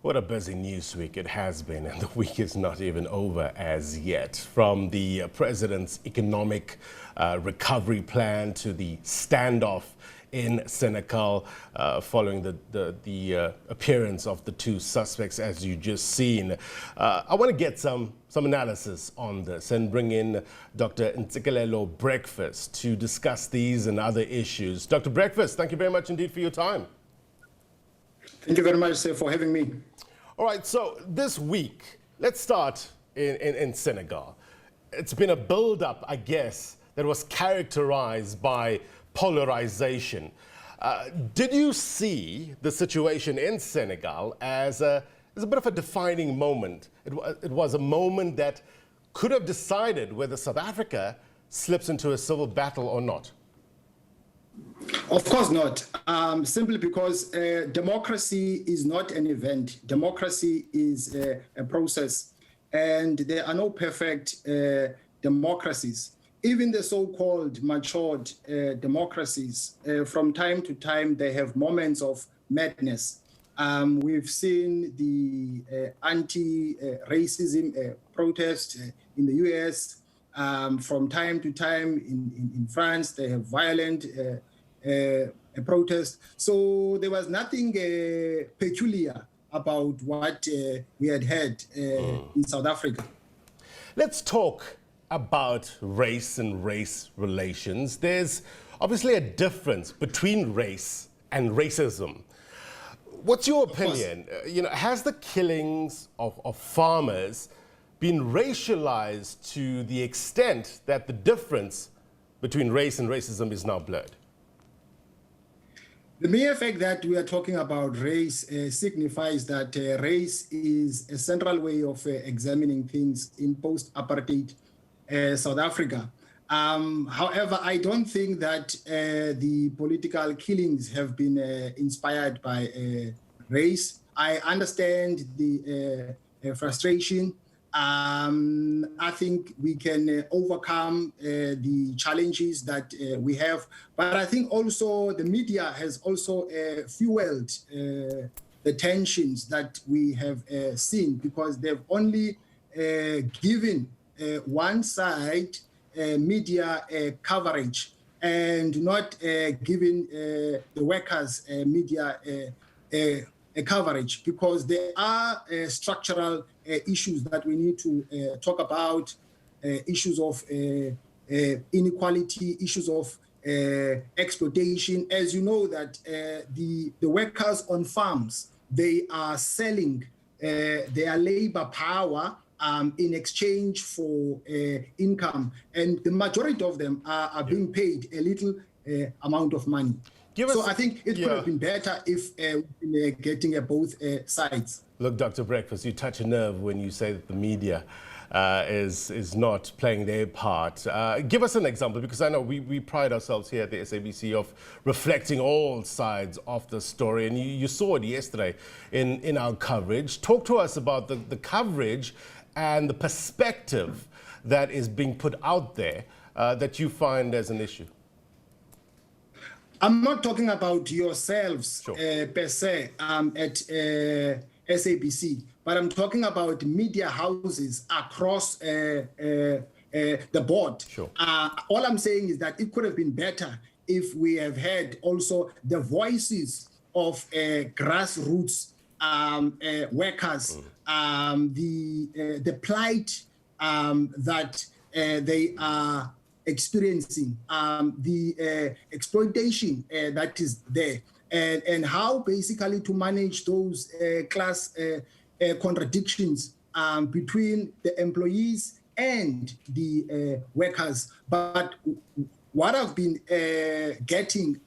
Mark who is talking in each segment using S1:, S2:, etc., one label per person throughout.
S1: What a busy news week it has been, and the week is not even over as yet. From the president's economic recovery plan to the standoff in Senekal following the appearance of the two suspects, as you just seen. I want to get some analysis on this and bring in Dr Ntsikelelo Breakfast to discuss these and other issues. Dr. Breakfast, thank you very much indeed for your time.
S2: Thank you very much, sir, for having me.
S1: All right, so this week, let's start in Senegal. It's been a build-up, I guess, that was characterized by polarization. Did you see the situation in Senegal as a bit of a defining moment? It was a moment that could have decided whether South Africa slips into a civil battle or not.
S2: Of course not, simply because democracy is not an event. Democracy is a process, and there are no perfect democracies. Even the so-called matured democracies, from time to time, they have moments of madness. We've seen the anti-racism protest in the US. From time to time in France, they have violent a protest. So there was nothing peculiar about what we had had in South Africa.
S1: Let's talk about race and race relations. There's obviously a difference between race and racism. What's your opinion? Has the killings of farmers been racialized to the extent that the difference between race and racism is now blurred?
S2: The mere fact that we are talking about race signifies that race is a central way of examining things in post-apartheid South Africa. However, I don't think that the political killings have been inspired by race. I understand the frustration. I think we can overcome the challenges that we have, but I think also the media has also fueled the tensions that we have seen, because they've only given one side media coverage and not giving the workers media coverage, because there are structural issues that we need to talk about, issues of inequality, issues of exploitation. As you know, that the workers on farms, they are selling their labor power in exchange for income, and the majority of them are being paid a little amount of money. So I think it could have been better if we've been getting both sides.
S1: Look, Dr. Breakfast, you touch a nerve when you say that the media is not playing their part. Give us an example, because I know we pride ourselves here at the SABC of reflecting all sides of the story, and you saw it yesterday in our coverage. Talk to us about the coverage and the perspective that is being put out there that you find as an issue.
S2: I'm not talking about yourselves per se at SABC, but I'm talking about media houses across the board. All I'm saying is that it could have been better if we have had also the voices of grassroots workers, the plight that they are experiencing, the exploitation that is there, and how basically to manage those class contradictions between the employees and the workers. But what I've been getting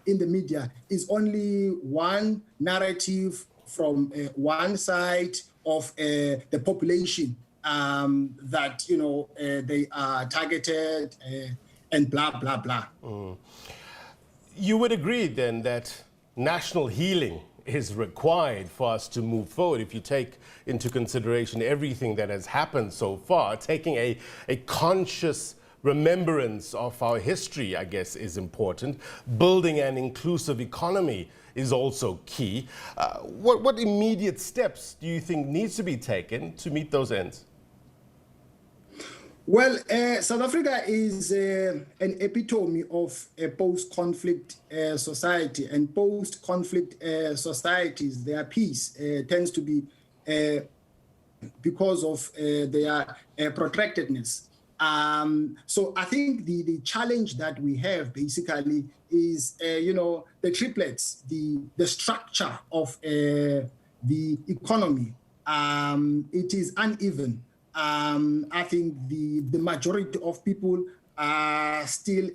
S2: in the media is only one narrative from one side of the population, that they are targeted and blah blah blah.
S1: You would agree then that national healing is required for us to move forward, if you take into consideration everything that has happened so far. Taking a conscious remembrance of our history, I guess, is important. Building an inclusive economy is also key. What immediate steps do you think needs to be taken to meet those ends?
S2: Well, South Africa is an epitome of a post-conflict society, and post-conflict societies, their peace tends to be because of their protractedness. So I think the challenge that we have basically is, the triplets, the structure of the economy. It is uneven. I think the majority of people are still,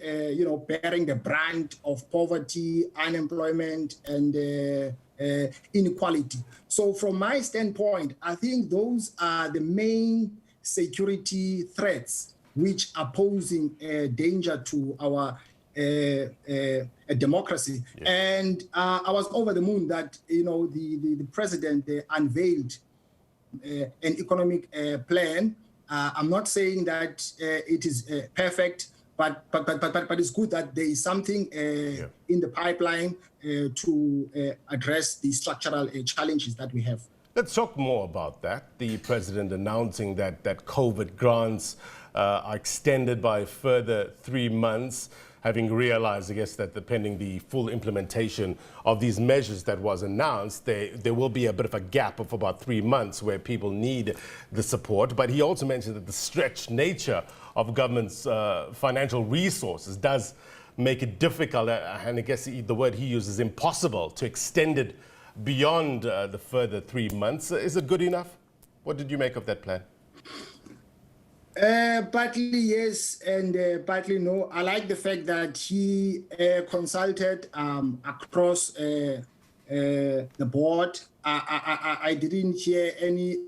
S2: bearing the brunt of poverty, unemployment, and inequality. So from my standpoint, I think those are the main security threats which are posing a danger to our democracy. Yeah. And I was over the moon that, the president unveiled an economic plan. I'm not saying that it is perfect, but it's good that there is something in the pipeline to address the structural challenges that we have.
S1: Let's talk more about that. The president announcing that COVID grants are extended by a further 3 months, having realized, I guess, that pending the full implementation of these measures that was announced, there will be a bit of a gap of about 3 months where people need the support. But he also mentioned that the stretched nature of government's financial resources does make it difficult, and I guess the word he uses, impossible, to extend it beyond the further 3 months. Is it good enough? What did you make of that plan?
S2: Partly yes, and partly no. I like the fact that he consulted across the board. I didn't hear any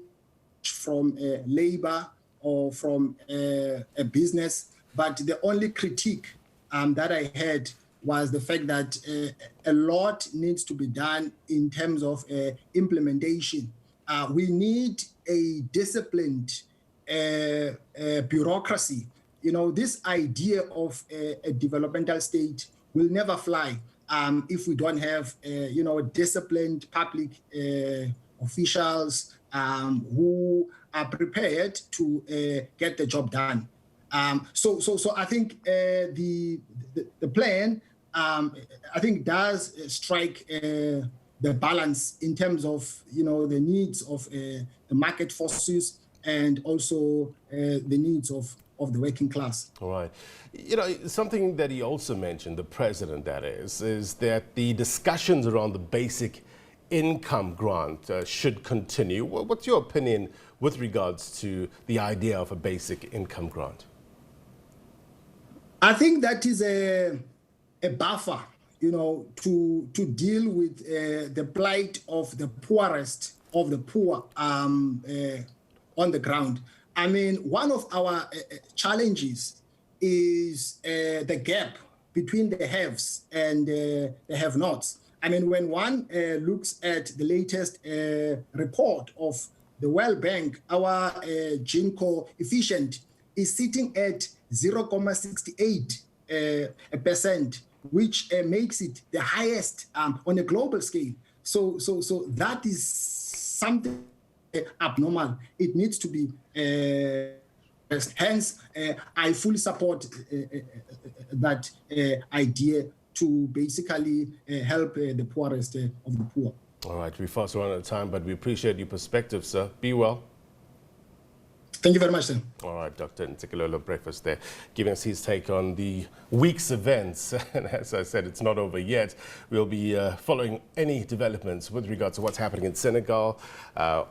S2: from labor or from a business, but the only critique that I had was the fact that a lot needs to be done in terms of implementation. We need a disciplined bureaucracy. This idea of a developmental state will never fly if we don't have, disciplined public officials who are prepared to get the job done. So I think the plan, I think, does strike the balance in terms of, the needs of the market forces and also the needs of the working class.
S1: All right. Something that he also mentioned, the president that is that the discussions around the basic income grant should continue. What's your opinion with regards to the idea of a basic income grant?
S2: I think that is a buffer, to deal with the plight of the poorest of the poor on the ground. I mean, one of our challenges is the gap between the haves and the have-nots. I mean, when one looks at the latest report of the World Bank, our Gini coefficient is sitting at 0.68%, which makes it the highest on a global scale. So that is something abnormal. It needs to be hence I fully support that idea to basically help the poorest of the poor.
S1: All right, we're fast running out of time, but we appreciate your perspective, sir. Be well.
S2: Thank you very much, sir.
S1: All right, Dr. Ntsikelelo Breakfast there, giving us his take on the week's events. And as I said, it's not over yet. We'll be following any developments with regards to what's happening in Senekal,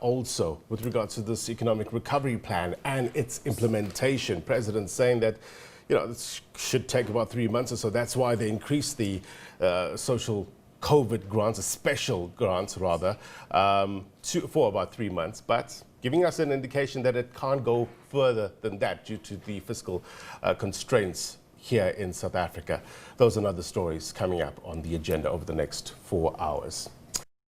S1: also with regards to this economic recovery plan and its implementation. President saying that, it should take about 3 months or so. That's why they increased the social COVID grants, special grants rather, for about 3 months. But giving us an indication that it can't go further than that due to the fiscal constraints here in South Africa. Those and other stories coming up on the agenda over the next 4 hours.